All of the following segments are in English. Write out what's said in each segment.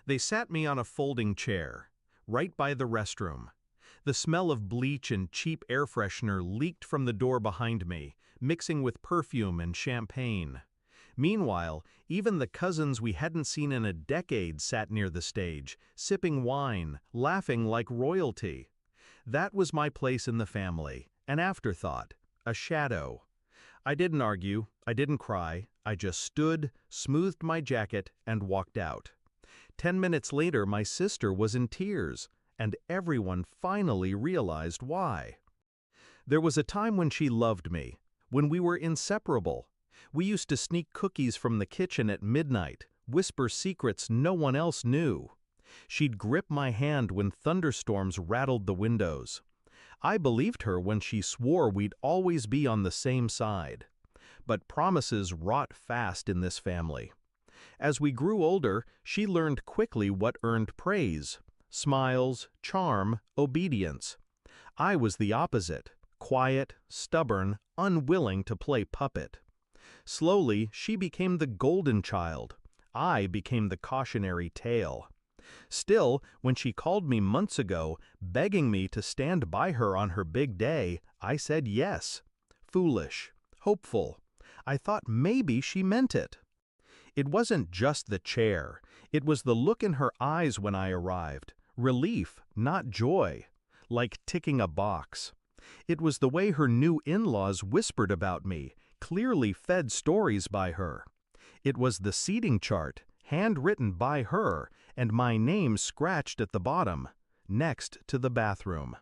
They sat me on a folding chair, right by the restroom. The smell of bleach and cheap air freshener leaked from the door behind me, mixing with perfume and champagne. Meanwhile, even the cousins we hadn't seen in a decade sat near the stage, sipping wine, laughing like royalty. That was my place in the family, an afterthought, a shadow. I didn't argue, I didn't cry, I just stood, smoothed my jacket, and walked out. 10 minutes later, my sister was in tears, and everyone finally realized why. There was a time when she loved me, when we were inseparable. We used to sneak cookies from the kitchen at midnight, whisper secrets no one else knew. She'd grip my hand when thunderstorms rattled the windows. I believed her when she swore we'd always be on the same side. But promises rot fast in this family. As we grew older, she learned quickly what earned praise: smiles, charm, obedience. I was the opposite, quiet, stubborn, unwilling to play puppet. Slowly, she became the golden child. I became the cautionary tale. Still, when she called me months ago, begging me to stand by her on her big day, I said yes. Foolish, hopeful. I thought maybe she meant it. It wasn't just the chair. It was the look in her eyes when I arrived. Relief, not joy. Like ticking a box. It was the way her new in-laws whispered about me, clearly fed stories by her. It was the seating chart, handwritten by her, and my name scratched at the bottom, next to the bathroom.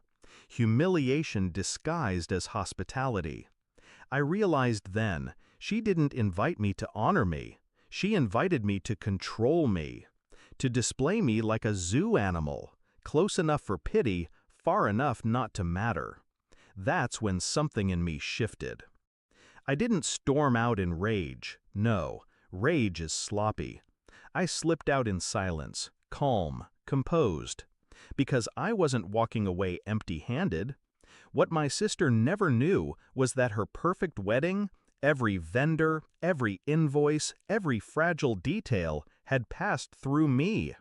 Humiliation disguised as hospitality. I realized then, she didn't invite me to honor me. She invited me to control me, to display me like a zoo animal, close enough for pity, far enough not to matter. That's when something in me shifted. I didn't storm out in rage. No, rage is sloppy. I slipped out in silence, calm, composed, because I wasn't walking away empty-handed. What my sister never knew was that her perfect wedding, every vendor, every invoice, every fragile detail had passed through me.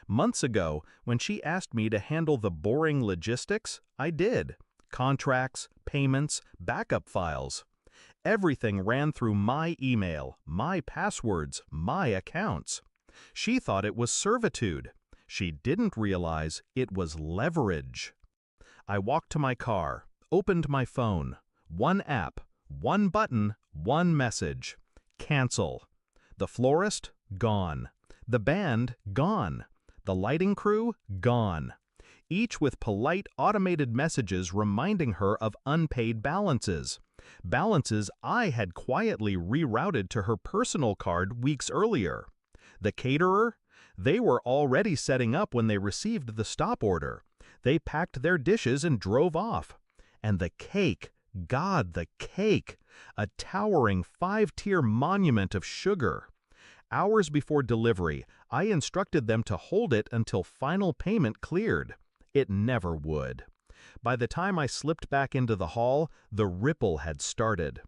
Months ago, when she asked me to handle the boring logistics, I did. Contracts, payments, backup files. Everything ran through my email, my passwords, my accounts. She thought it was servitude. She didn't realize it was leverage. I walked to my car, opened my phone. One app, one button, one message. Cancel. The florist? Gone. The band? Gone. The lighting crew? Gone. Each with polite automated messages reminding her of unpaid balances. Balances I had quietly rerouted to her personal card weeks earlier. The caterer? They were already setting up when they received the stop order. They packed their dishes and drove off. And the cake, God, the cake! A towering 5-tier monument of sugar. Hours before delivery, I instructed them to hold it until final payment cleared. It never would. By the time I slipped back into the hall, the ripple had started.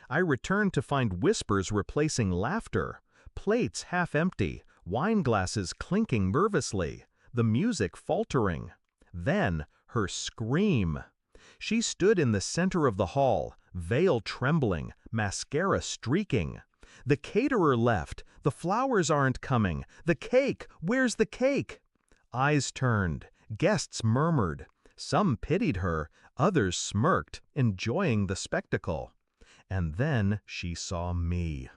I returned to find whispers replacing laughter, plates half empty, wine glasses clinking nervously, the music faltering. Then, her scream. She stood in the center of the hall, veil trembling, mascara streaking. The caterer left. The flowers aren't coming. The cake! Where's the cake? Eyes turned. Guests murmured. Some pitied her, others smirked, enjoying the spectacle. And then she saw me.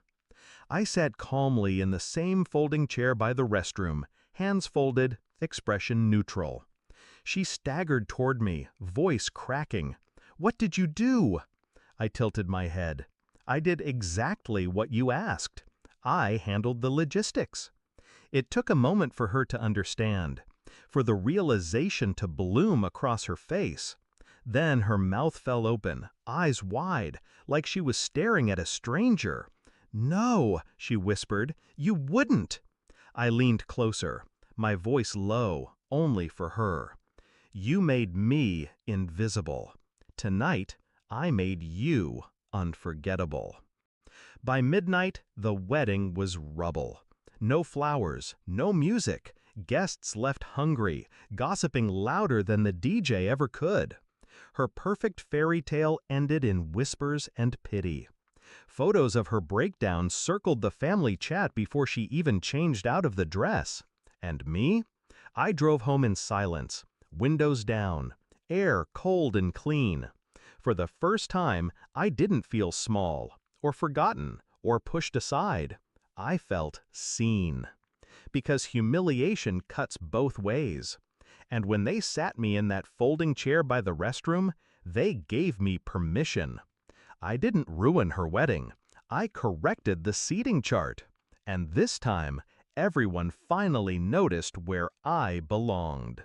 I sat calmly in the same folding chair by the restroom, hands folded, expression neutral. She staggered toward me, voice cracking. "What did you do?" I tilted my head. "I did exactly what you asked. I handled the logistics." It took a moment for her to understand, for the realization to bloom across her face. Then her mouth fell open, eyes wide, like she was staring at a stranger. "No," she whispered, "you wouldn't." I leaned closer, my voice low, only for her. "You made me invisible. Tonight, I made you unforgettable." By midnight, the wedding was rubble. No flowers, no music, Guests left hungry, gossiping louder than the DJ ever could. Her perfect fairy tale ended in whispers and pity. Photos of her breakdown circled the family chat before she even changed out of the dress. And me? I drove home in silence, windows down, air cold and clean. For the first time, I didn't feel small, or forgotten, or pushed aside. I felt seen. Because humiliation cuts both ways. And when they sat me in that folding chair by the restroom, they gave me permission. I didn't ruin her wedding. I corrected the seating chart. And this time, everyone finally noticed where I belonged.